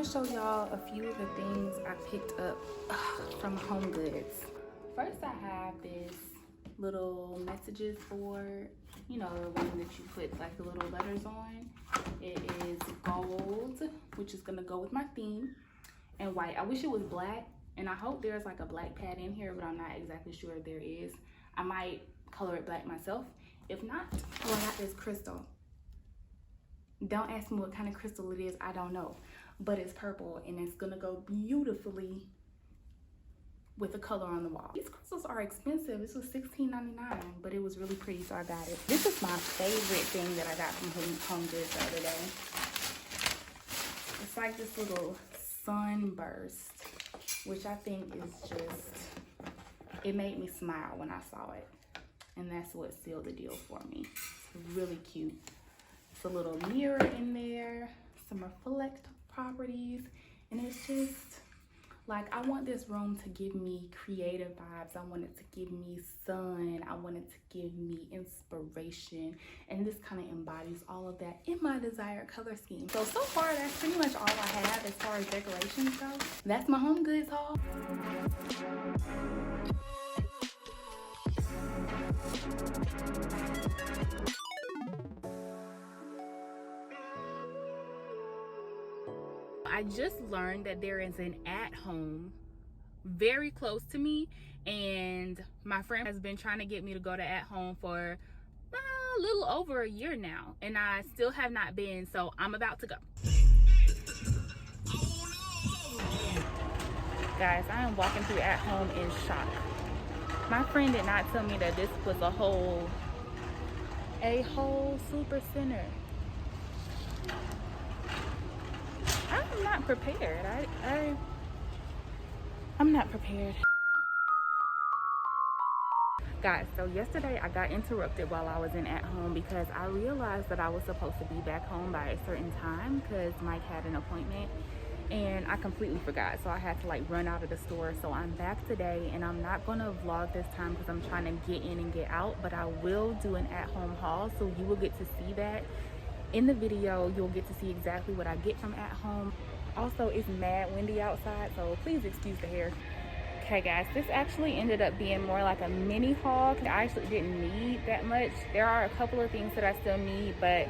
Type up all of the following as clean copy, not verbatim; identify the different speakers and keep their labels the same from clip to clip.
Speaker 1: show y'all a few of the things I picked up from Home Goods. First, I have this little messages board, you know, the one that you put like the little letters on. It is gold, which is gonna go with my theme, and white. I wish it was black, and I hope there's like a black pad in here, but I'm not exactly sure if there is. I might color it black myself. If not, well, I got this crystal. Don't ask me what kind of crystal it is, I don't know, but it's purple and it's gonna go beautifully with the color on the wall. These crystals are expensive. This was $16.99, but it was really pretty, so I got it. This is my favorite thing that I got from Home Goods the other day. It's like this little sunburst, which I think is just, it made me smile when I saw it. And that's what sealed the deal for me. It's really cute. It's a little mirror in there, some reflective properties, and it's just like, I want this room to give me creative vibes. I want it to give me sun. I want it to give me inspiration, and this kind of embodies all of that in my desired color scheme. So far, that's pretty much all I have as far as decorations go. That's my Home Goods haul. I just learned that there is an at-home very close to me, and my friend has been trying to get me to go to at-home for a little over a year now, and I still have not been, so I'm about to go. Guys, I am walking through at-home in shock. My friend did not tell me that this was a whole super center. I'm not prepared. I'm not prepared. Guys, so yesterday I got interrupted while I was in at home because I realized that I was supposed to be back home by a certain time because Mike had an appointment, and I completely forgot. So I had to like run out of the store. So I'm back today, and I'm not gonna vlog this time because I'm trying to get in and get out, but I will do an at-home haul, so you will get to see that. In the video, you'll get to see exactly what I get from at home. Also, it's mad windy outside, so please excuse the hair. Okay guys, this actually ended up being more like a mini haul. I actually didn't need that much. There are a couple of things that I still need, but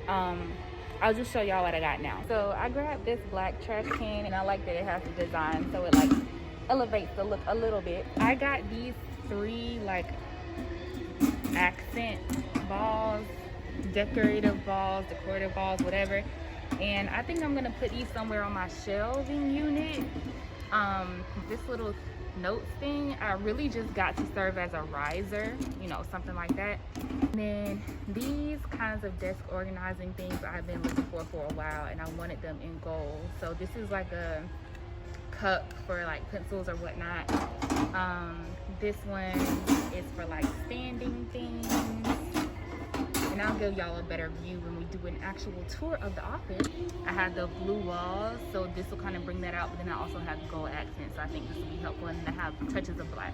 Speaker 1: I'll just show y'all what I got now. So I grabbed this black trash can, and I like that it has the design, so it like elevates the look a little bit. I got these 3 like accent balls, decorative balls, whatever, and I think I'm gonna put these somewhere on my shelving unit. This little notes thing, I really just got to serve as a riser, you know, something like that. And then these kinds of desk organizing things I've been looking for a while, and I wanted them in gold. So this is like a cup for like pencils or whatnot. This one is for like standing things. And I'll give y'all a better view when we do an actual tour of the office. I have the blue walls, so this will kind of bring that out, but then I also have gold accents, so I think this will be helpful, and then I have touches of black.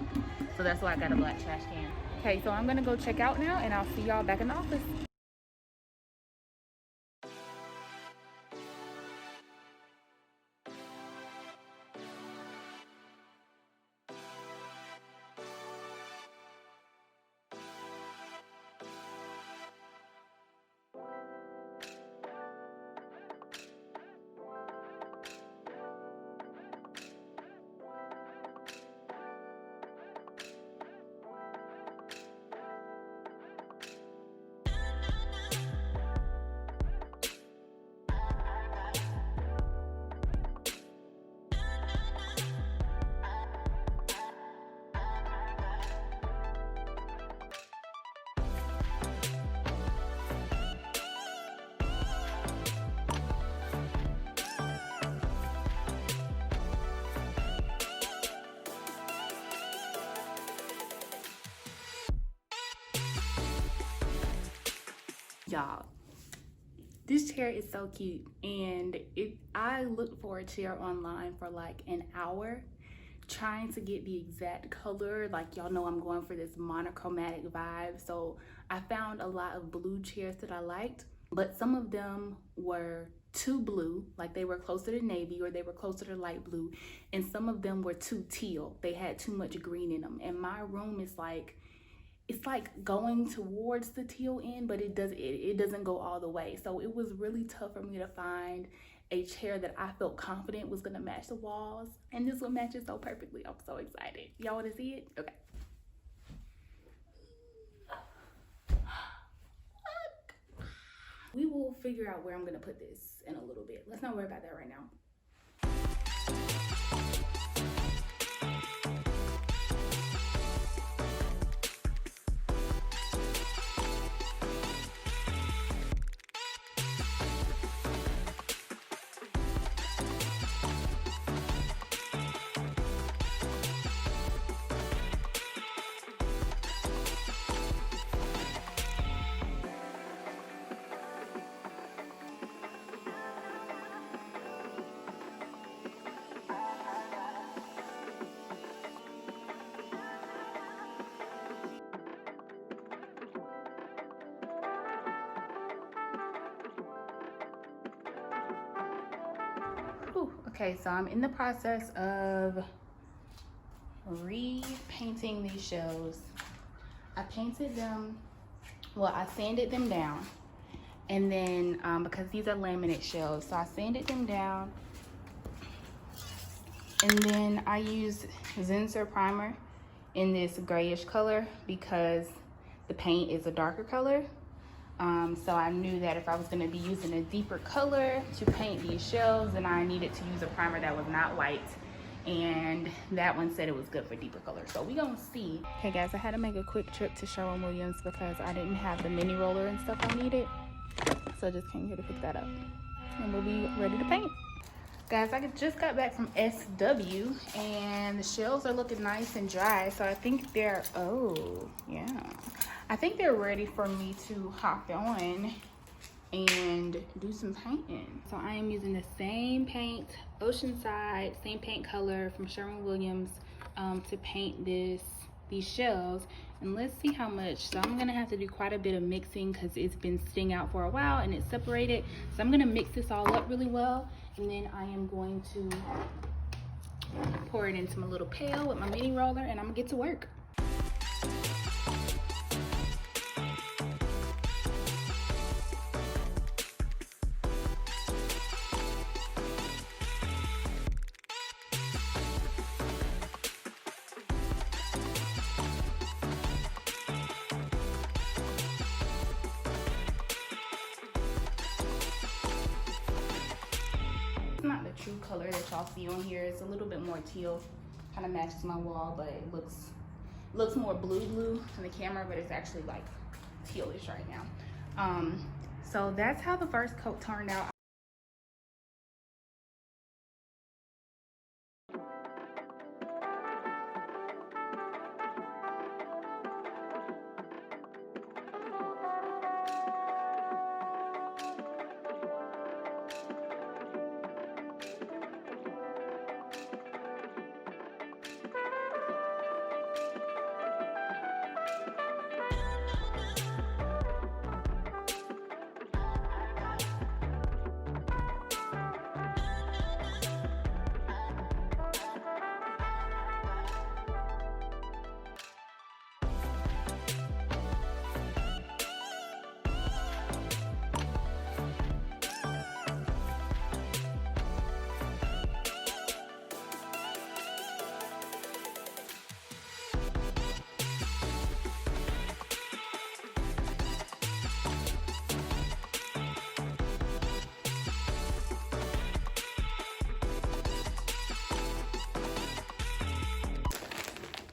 Speaker 1: So that's why I got a black trash can. Okay, so I'm gonna go check out now, and I'll see y'all back in the office. Y'all, this chair is so cute, and I looked for a chair online for like an hour trying to get the exact color. Like, y'all know I'm going for this monochromatic vibe, so I found a lot of blue chairs that I liked, but some of them were too blue, like they were closer to navy or they were closer to light blue, and some of them were too teal. They had too much green in them, and my room is like, it's like going towards the teal end, but it doesn't go all the way. So it was really tough for me to find a chair that I felt confident was gonna match the walls, and this one matches so perfectly. I'm so excited. Y'all want to see it? Okay. We will figure out where I'm gonna put this in a little bit. Let's not worry about that right now. Okay, so I'm in the process of repainting these shelves. I painted them, well, I sanded them down, and then because these are laminate shelves, so I sanded them down, and then I used Zinsser primer in this grayish color because the paint is a darker color. So I knew that if I was going to be using a deeper color to paint these shelves, then I needed to use a primer that was not white, and that one said it was good for deeper color. So we gonna see. Okay guys, I had to make a quick trip to Sherwin-Williams because I didn't have the mini roller and stuff I needed, so I just came here to pick that up, and we'll be ready to paint. Guys, I just got back from SW, and the shelves are looking nice and dry, so I think they're, oh yeah, I think they're ready for me to hop on and do some painting. So I am using the same paint, Oceanside, same paint color from Sherwin-Williams to paint these shelves. And let's see how much. So I'm gonna have to do quite a bit of mixing because it's been sitting out for a while and it's separated. So I'm gonna mix this all up really well, and then I am going to pour it into my little pail with my mini roller, and I'm gonna get to work. Not the true color that y'all see on here. It's a little bit more teal, kind of matches my wall, but it looks more blue on the camera, but it's actually like tealish right now. So that's how the first coat turned out.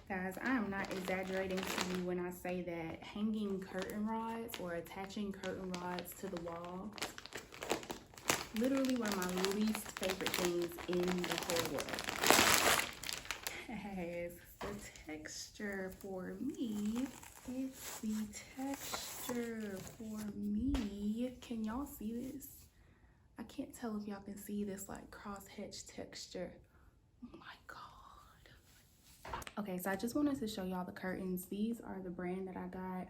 Speaker 1: Guys, I am not exaggerating to you when I say that hanging curtain rods or attaching curtain rods to the wall, literally one of my least favorite things in the whole world. As the texture for me, it's the texture for me. Can y'all see this? I can't tell if y'all can see this like cross-hatch texture. Oh my God. Okay, so I just wanted to show y'all the curtains. These are the brand that I got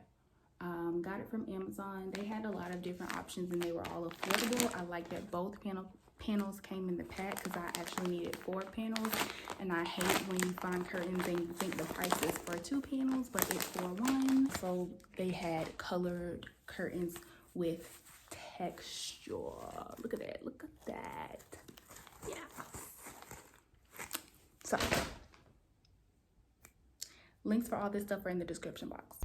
Speaker 1: Got it from Amazon. They had a lot of different options and they were all affordable. I like that both panels came in the pack because I actually needed 4 panels, and I hate when you find curtains and you think the price is for 2 panels but it's for 1. So they had colored curtains with texture. Look at that, look at that. Yeah. So links for all this stuff are in the description box.